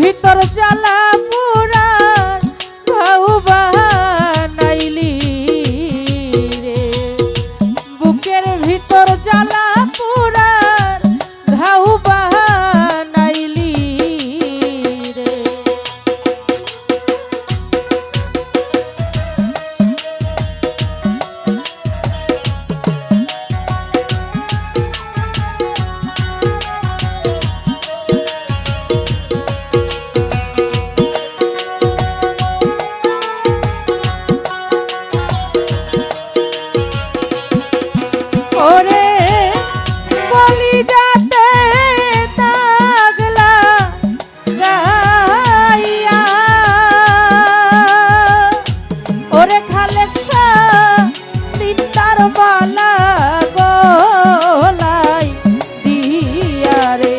ভিতর জ্বালা পুরা ঘাউ বানাইলি রে, বুকের ভিতর জ্বালা পুরা ঘাউ বানাইলি রে। ওরে কলিজাতে দাগলা গাইয়া, ওরে খালেক শাহ তিনটার বালা গলায় দিয়া রে।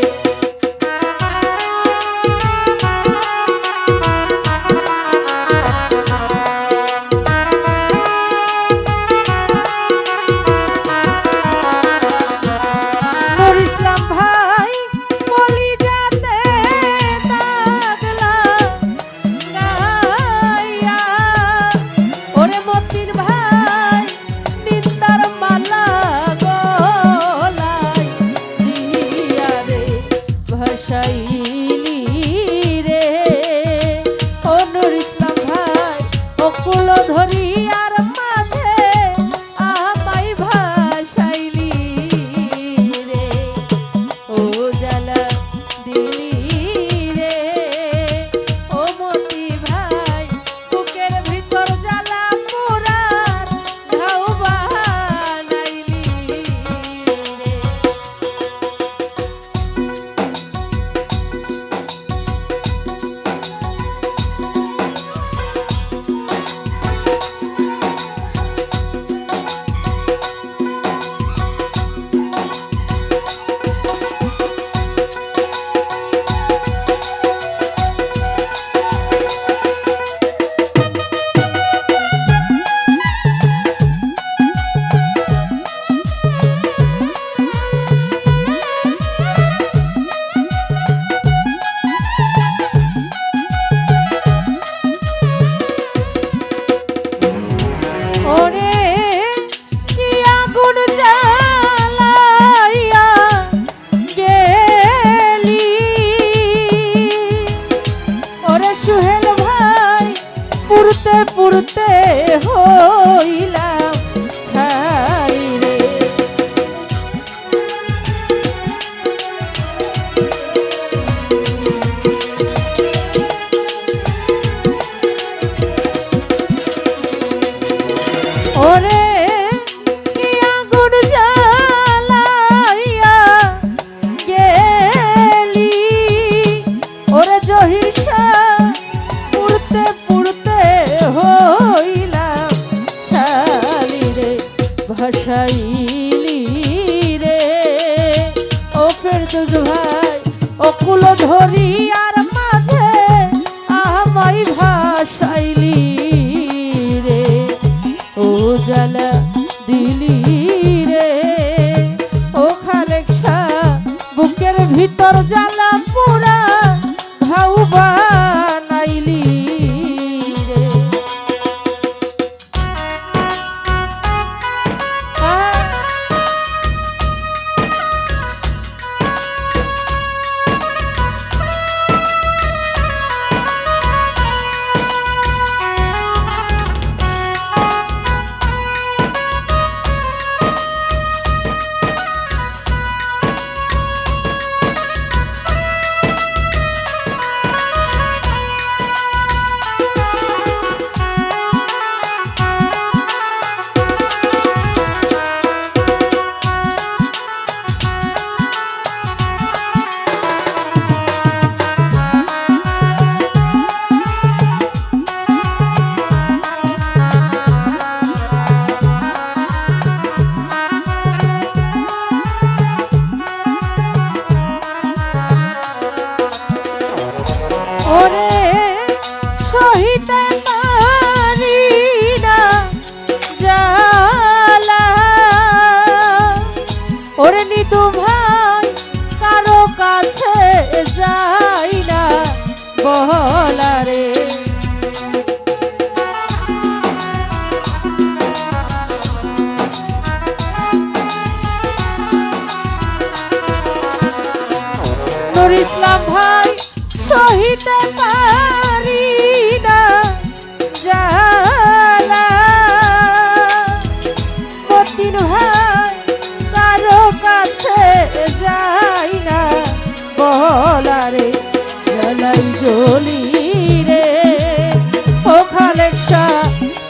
পুরতে হইলাম ছাই রে, ওরে কি আগুন জ্বালাইয়া গেলি, ওরে জহিষা পুরতে পুরতে হইলাম ছালি রে, ভাসাইলি রে। ও ফেরদৌস ভাই ও কুল ধরি আর মাঝে আমায় ভাসাইলি রে, ও জ্বালা দিলি রে। ও খালেক শাহ বুকের ভিতর জ্বালা পুরা ঘাউ বানাইলি রে। সহিতে পারি না জ্বালা মতিন ভাই কারো কাছে যাই না বলারে জ্বালাই জ্বলি রে ও খালেক শাহ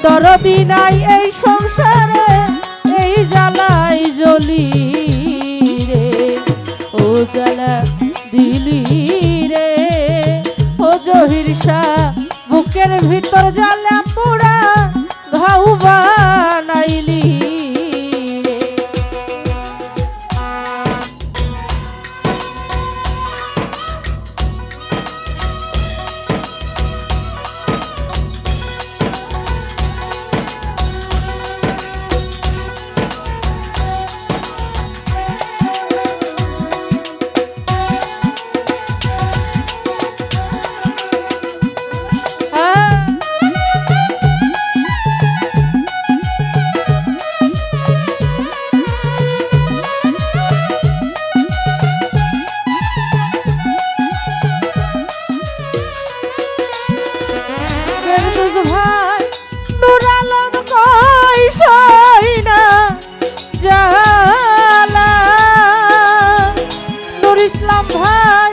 দরদি নাই এই সংসারে এই জ্বালাই জ্বলি রে ও জ্বালা দিলি রে ও জহির শাহ বুকের ভিতর জ্বালা পোড়া ঘাউ বানাইলি রে। ভাই নুর আলম কই সই না জ্বালা নুর ইসলাম ভাই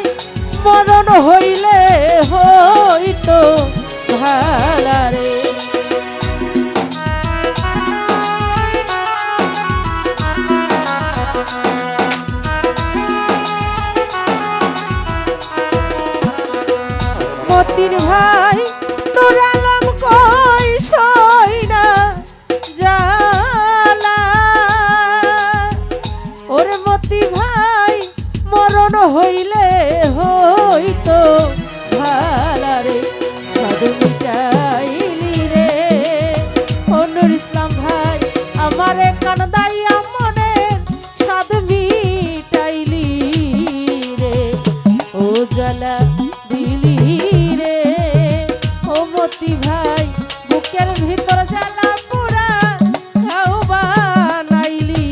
মরণ হইলে হইতো ভালা রে মতির ভাই নুর আলম কই সই না জ্বালা ওরে মতি ভাই মরণ হইলে হইতো ভালা রে সাধু মিটাইলি রে ও নুর ইসলাম ভাই আমারে কানদাইয়া মনে সাধু মিটাইলি রে ও জ্বালা দিলি রে ও মতি ভাই বুকের ভিতর জ্বালা পোড়া ঘাউ বানাইলি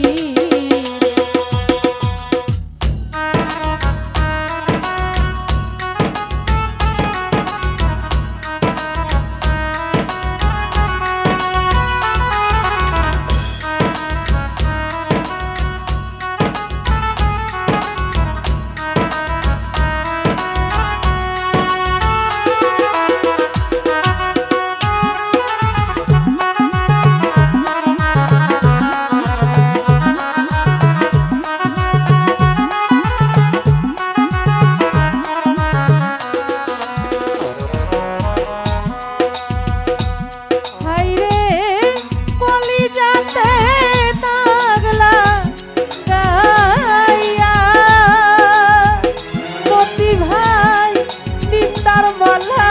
মালা